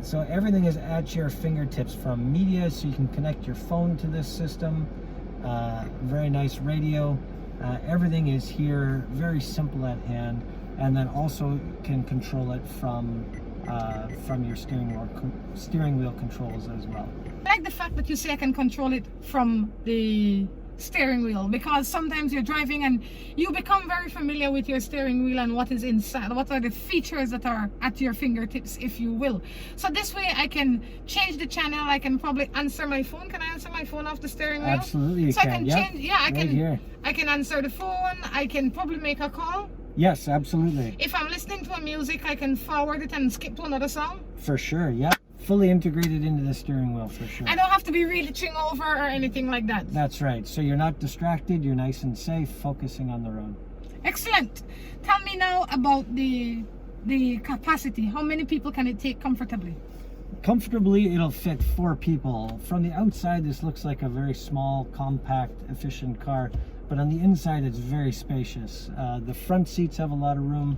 So everything is at your fingertips, from media, so you can connect your phone to this system. Very nice radio. Everything is here, very simple at hand, and then also can control it from your steering wheel controls as well. I like the fact that you say I can control it from the steering wheel, because sometimes you're driving and you become very familiar with your steering wheel and what is inside, what are the features that are at your fingertips, if you will. So this way I can change the channel. I can probably answer my phone. Can I answer my phone off the steering wheel? Absolutely, you can. I can change. Yeah, I can answer the phone. I can probably make a call. Yes, absolutely. If I'm listening to a music, I can forward it and skip to another song. For sure, yeah. Fully integrated into the steering wheel, for sure. I don't have to be reaching over or anything like that. That's right. So you're not distracted, you're nice and safe, focusing on the road. Excellent. Tell me now about the capacity. How many people can it take comfortably? Comfortably, it'll fit 4 people. From the outside, this looks like a very small, compact, efficient car, but on the inside, it's very spacious. The front seats have a lot of room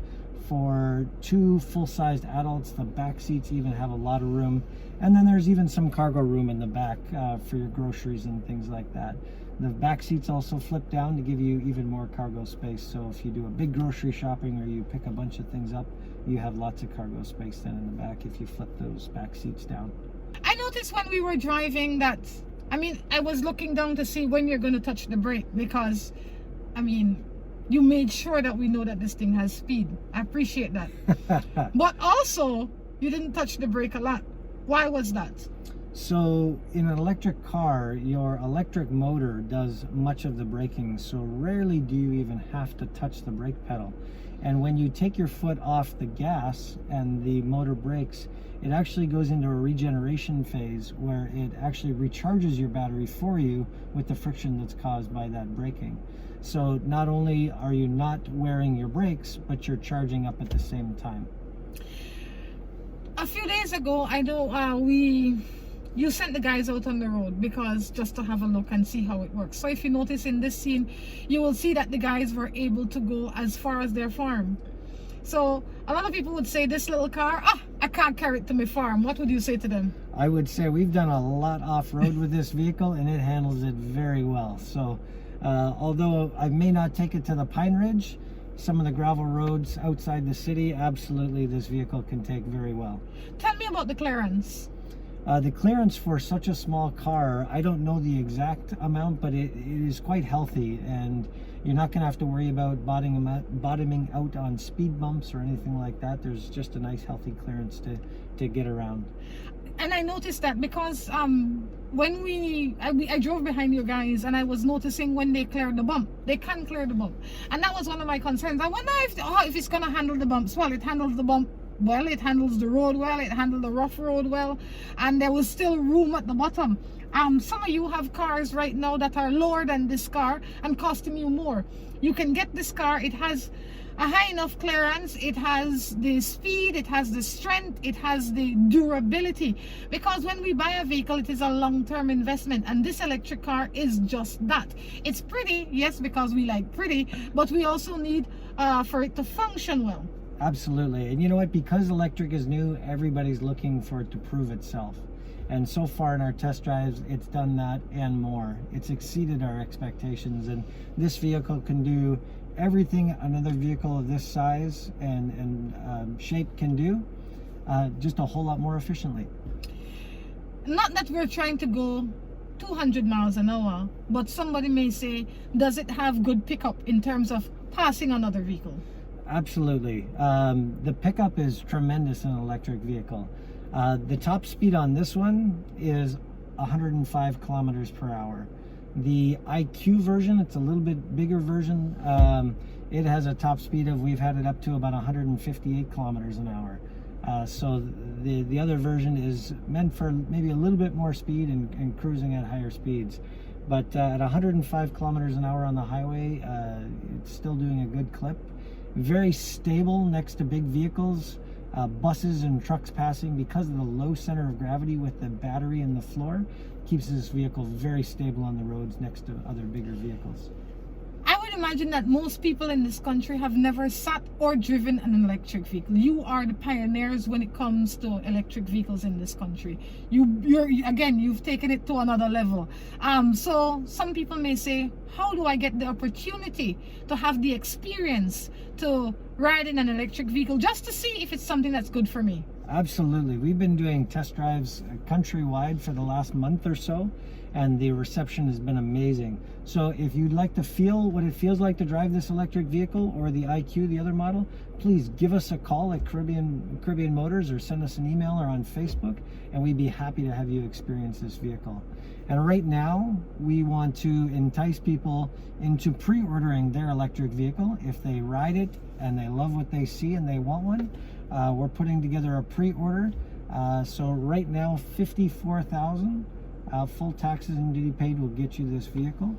for 2 full-sized adults. The back seats even have a lot of room, and then there's even some cargo room in the back for your groceries and things like that. The back seats also flip down to give you even more cargo space, so if you do a big grocery shopping or you pick a bunch of things up, you have lots of cargo space then in the back if you flip those back seats down. I noticed when we were driving that, I was looking down to see when you're going to touch the brake, because you made sure that we know that this thing has speed. I appreciate that. But also, you didn't touch the brake a lot. Why was that? So in an electric car, your electric motor does much of the braking, so rarely do you even have to touch the brake pedal. And when you take your foot off the gas and the motor brakes, it actually goes into a regeneration phase where it actually recharges your battery for you with the friction that's caused by that braking. So not only are you not wearing your brakes, but you're charging up at the same time. A few days ago, I know you sent the guys out on the road because just to have a look and see how it works. So if you notice in this scene, you will see that the guys were able to go as far as their farm. So a lot of people would say this little car, I can't carry it to my farm. What would you say to them? I would say we've done a lot off-road with this vehicle and it handles it very well. So although I may not take it to the Pine Ridge, some of the gravel roads outside the city, absolutely this vehicle can take very well. Tell me about the clearance. The clearance for such a small car, I don't know the exact amount, but it is quite healthy, and you're not going to have to worry about bottoming out on speed bumps or anything like that. There's just a nice healthy clearance to get around. And I noticed that because when I drove behind you guys, and I was noticing when they cleared the bump, they can clear the bump, and that was one of my concerns. I wonder if it's going to handle the bumps well. It handles the bump well, it handles the road well, it handled the rough road well, and there was still room at the bottom. Some of you have cars right now that are lower than this car and costing you more. You can get this car, it has a high enough clearance, it has the speed, it has the strength, it has the durability, because when we buy a vehicle, it is a long-term investment, and this electric car is just that. It's pretty, yes, because we like pretty, but we also need for it to function well. Absolutely. And you know what, because electric is new, everybody's looking for it to prove itself, and so far in our test drives it's done that and more. It's exceeded our expectations, and this vehicle can do everything another vehicle of this size and shape can do, just a whole lot more efficiently. Not that we're trying to go 200 miles an hour, but somebody may say, does it have good pickup in terms of passing another vehicle? Absolutely. The pickup is tremendous in an electric vehicle. The top speed on this one is 105 kilometers per hour. The IQ version, it's a little bit bigger version. It has a top speed of, we've had it up to about 158 kilometers an hour. So the other version is meant for maybe a little bit more speed and cruising at higher speeds. But at 105 kilometers an hour on the highway, it's still doing a good clip. Very stable next to big vehicles, buses and trucks passing, because of the low center of gravity with the battery in the floor. Keeps this vehicle very stable on the roads next to other bigger vehicles. I would imagine that most people in this country have never sat or driven an electric vehicle. You are the pioneers when it comes to electric vehicles in this country. You've taken it to another level. So some people may say, how do I get the opportunity to have the experience to ride in an electric vehicle just to see if it's something that's good for me? Absolutely. We've been doing test drives countrywide for the last month or so, and the reception has been amazing. So if you'd like to feel what it feels like to drive this electric vehicle, or the IQ, the other model, please give us a call at Caribbean Motors, or send us an email or on Facebook, and we'd be happy to have you experience this vehicle. And right now, we want to entice people into pre-ordering their electric vehicle. If they ride it and they love what they see and they want one, we're putting together a pre-order. So right now, $54,000 full taxes and duty paid will get you this vehicle.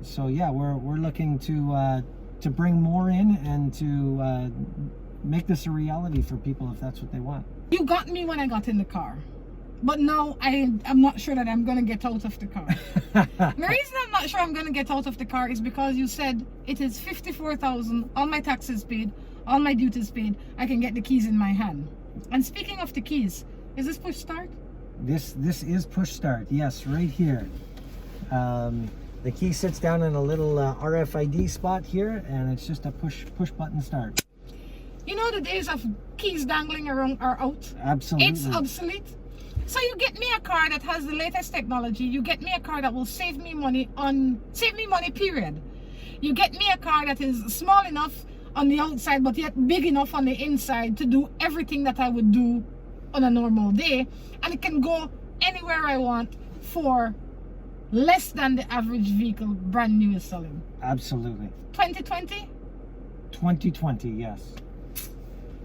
So yeah, we're looking to bring more in and to make this a reality for people if that's what they want. You got me when I got in the car, but now I'm not sure that I'm going to get out of the car. The reason I'm not sure I'm going to get out of the car is because you said it is $54,000, all my taxes paid, all my duties paid, I can get the keys in my hand. And speaking of the keys, is this push start? This is push start, yes, right here. The key sits down in a little RFID spot here, and it's just a push button start. You know, the days of keys dangling around are out. Absolutely. It's obsolete. So you get me a car that has the latest technology. You get me a car that will save me money, period. You get me a car that is small enough on the outside, but yet big enough on the inside to do everything that I would do on a normal day, and it can go anywhere I want for less than the average vehicle brand new is selling. Absolutely. 2020? 2020, yes.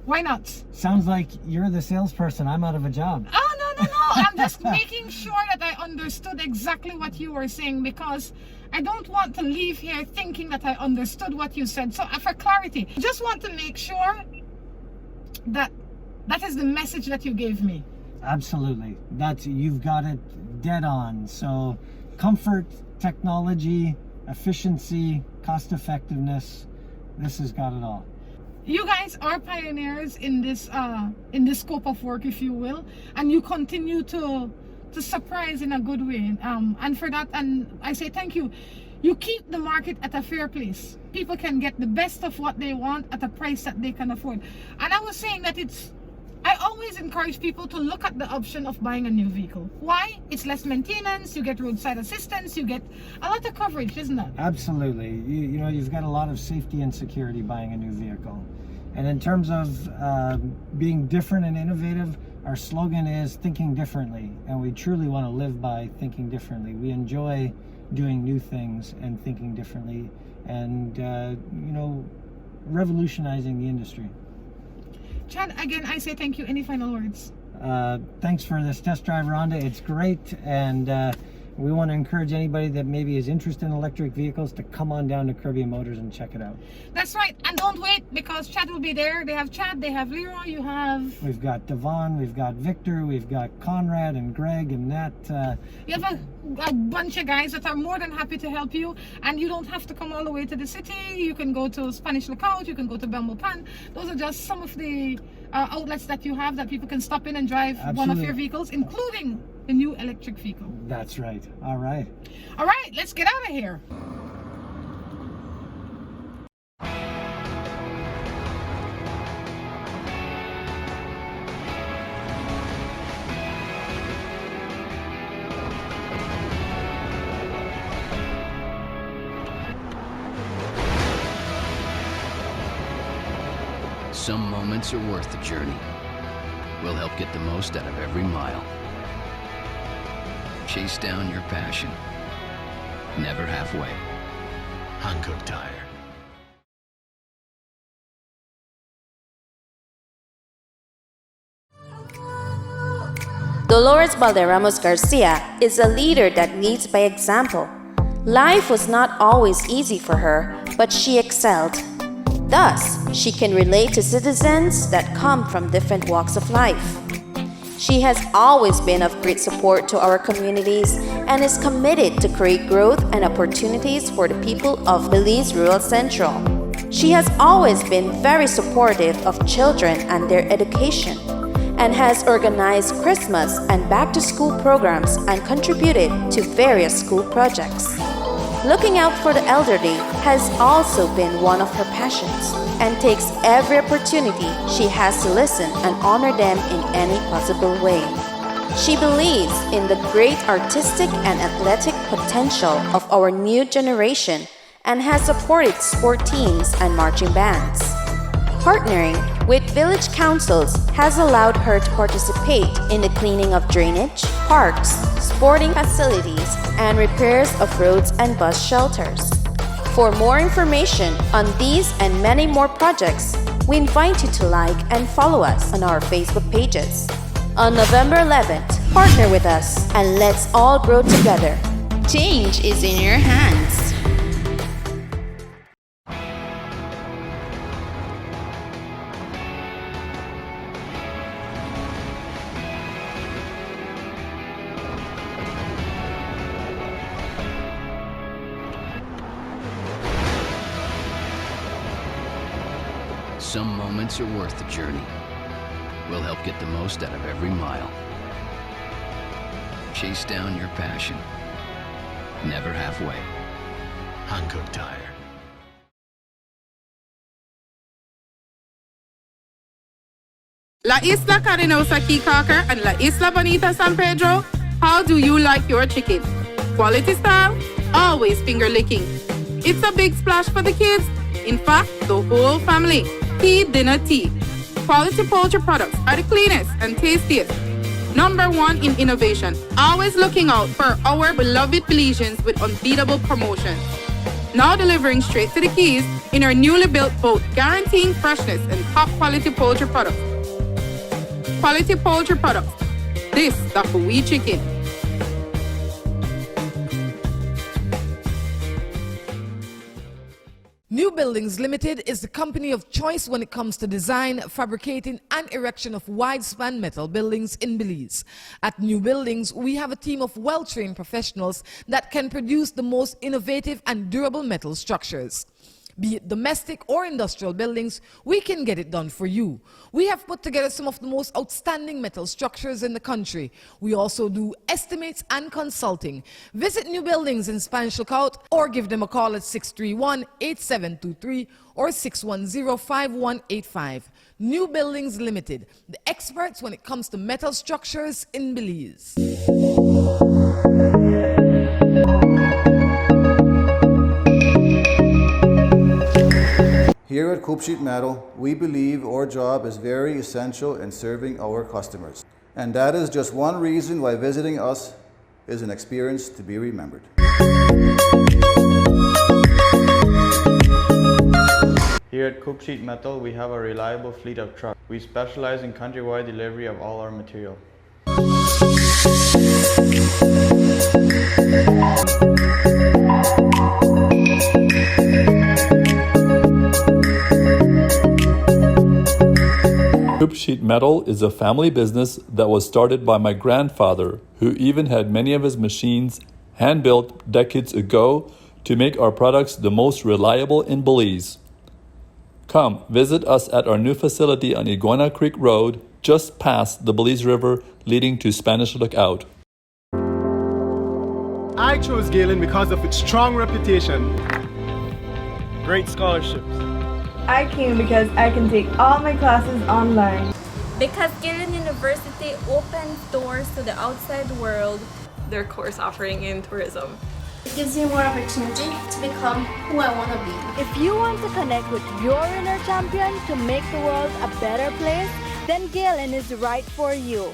Why not? Sounds like you're the salesperson. I'm out of a job. Oh, no. I'm just making sure that I understood exactly what you were saying, because I don't want to leave here thinking that I understood what you said. So for clarity, I just want to make sure that that is the message that you gave me. Absolutely. You've got it dead on. So comfort, technology, efficiency, cost effectiveness, this has got it all. You guys are pioneers in this scope of work, if you will, and you continue to surprise in a good way. And for that, and I say thank you. You keep the market at a fair place. People can get the best of what they want at a price that they can afford. And I was saying that I always encourage people to look at the option of buying a new vehicle. Why? It's less maintenance, you get roadside assistance, you get a lot of coverage, isn't it? Absolutely. You know, you've got a lot of safety and security buying a new vehicle. And in terms of being different and innovative, our slogan is thinking differently. And we truly want to live by thinking differently. We enjoy doing new things and thinking differently and, you know, revolutionizing the industry. Chad, again, I say thank you. Any final words? Thanks for this test drive, Rhonda. It's great, and we want to encourage anybody that maybe is interested in electric vehicles to come on down to Caribbean Motors and check it out. That's right, and don't wait, because Chad will be there. They have Chad, they have Leroy, We've got Devon, we've got Victor, we've got Conrad and Greg and Nat. You have a bunch of guys that are more than happy to help you, and you don't have to come all the way to the city. You can go to Spanish Lookout, you can go to Belmopan. Those are just some of the outlets that you have that people can stop in and drive one of your vehicles, including the new electric vehicle. That's right. All right. All right, let's get out of here. Some moments are worth the journey. We'll help get the most out of every mile. Chase down your passion. Never halfway. Hankook Tire. Dolores Valderramos Garcia is a leader that leads by example. Life was not always easy for her, but she excelled. Thus, she can relate to citizens that come from different walks of life. She has always been of great support to our communities and is committed to create growth and opportunities for the people of Belize Rural Central. She has always been very supportive of children and their education, and has organized Christmas and back-to-school programs and contributed to various school projects. Looking out for the elderly has also been one of her passions, and takes every opportunity she has to listen and honor them in any possible way. She believes in the great artistic and athletic potential of our new generation and has supported sport teams and marching bands. Partnering with village councils has allowed her to participate in the cleaning of drainage, parks, sporting facilities, and repairs of roads and bus shelters. For more information on these and many more projects, we invite you to like and follow us on our Facebook pages. On November 11th, partner with us and let's all grow together. Change is in your hands. Some moments are worth the journey. We'll help get the most out of every mile. Chase down your passion. Never halfway. Hankook Tire. La Isla Carinosa Key Carker and La Isla Bonita San Pedro, how do you like your chicken? Quality style? Always finger licking. It's a big splash for the kids. In fact, the whole family. Tea, dinner, tea. Quality poultry products are the cleanest and tastiest. #1 in innovation, always looking out for our beloved Belizeans with unbeatable promotions. Now delivering straight to the keys in our newly built boat, guaranteeing freshness and top quality poultry products. Quality poultry products. This the we chicken. New Buildings Limited is the company of choice when it comes to design, fabricating, and erection of wide-span metal buildings in Belize. At New Buildings, we have a team of well-trained professionals that can produce the most innovative and durable metal structures. Be it domestic or industrial buildings, we can get it done for you. We have put together some of the most outstanding metal structures in the country. We also do estimates and consulting. Visit New Buildings in Spanish Lookout or give them a call at 631-8723 or 610-5185. New Buildings Limited, the experts when it comes to metal structures in Belize. Here at Coop Sheet Metal, we believe our job is very essential in serving our customers. And that is just one reason why visiting us is an experience to be remembered. Here at Coop Sheet Metal, we have a reliable fleet of trucks. We specialize in countrywide delivery of all our material. Coop Sheet Metal is a family business that was started by my grandfather, who even had many of his machines hand-built decades ago to make our products the most reliable in Belize. Come visit us at our new facility on Iguana Creek Road, just past the Belize River leading to Spanish Lookout. I chose Galen because of its strong reputation, great scholarships. I came because I can take all my classes online. Because Galen University opens doors to the outside world. Their course offering in tourism. It gives you more opportunity to become who I want to be. If you want to connect with your inner champion to make the world a better place, then Galen is right for you.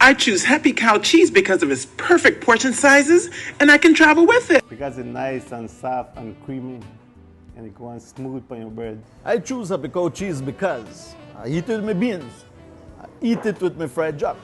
I choose Happy Cow cheese because of its perfect portion sizes, and I can travel with it. Because it's nice and soft and creamy, and it goes smooth on your bread. I choose Happy Cow cheese because I eat it with my beans. I eat it with my fried duck.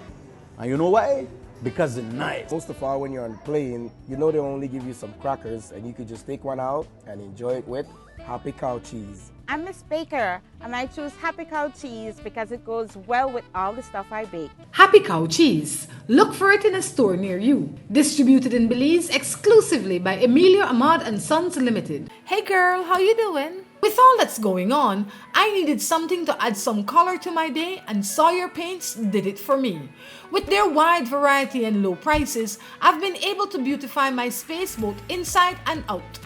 And you know why? Because it's nice. Most of all, when you're on the plane, you know they only give you some crackers, and you could just take one out and enjoy it with Happy Cow cheese. I'm Miss Baker, and I choose Happy Cow cheese because it goes well with all the stuff I bake. Happy Cow cheese. Look for it in a store near you. Distributed in Belize exclusively by Emilio Ahmad and Sons Limited. Hey girl, how you doing? With all that's going on, I needed something to add some color to my day, and Sawyer Paints did it for me. With their wide variety and low prices, I've been able to beautify my space both inside and out.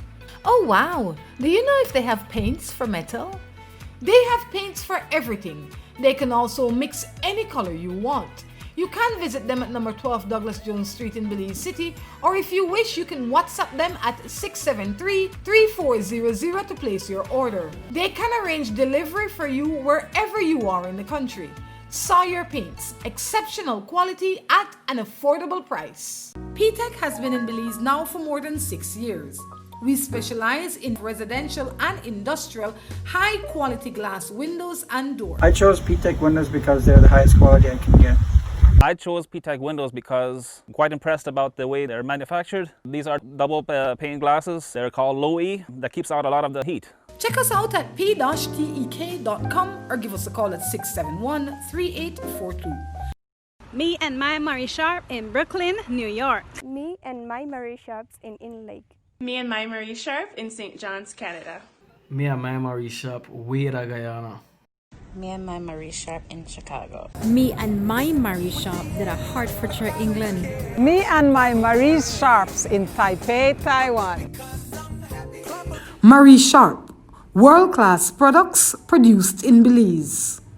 Oh wow, do you know if they have paints for metal? They have paints for everything. They can also mix any color you want. You can visit them at number 12 Douglas Jones Street in Belize City, or if you wish, you can WhatsApp them at 673-3400 to place your order. They can arrange delivery for you wherever you are in the country. Sawyer Paints, exceptional quality at an affordable price. P-Tech has been in Belize now for more than 6 years. We specialize in residential and industrial high-quality glass windows and doors. I chose P-Tech windows because they're the highest quality I can get. I chose P-Tech windows because I'm quite impressed about the way they're manufactured. These are double pane glasses. They're called low E. That keeps out a lot of the heat. Check us out at p-tek.com or give us a call at 671-3842. Me and my Marie Sharp in Brooklyn, New York. Me and my Marie Shops in Lake. Me and my Marie Sharp in St. John's, Canada. Me and my Marie Shop, Weira, Guyana. Me and my Marie Sharp in Chicago. Me and my Marie Shop that are Hertfordshire, England. Me and my Marie Sharps in Taipei, Taiwan. Marie Sharp, world-class products produced in Belize.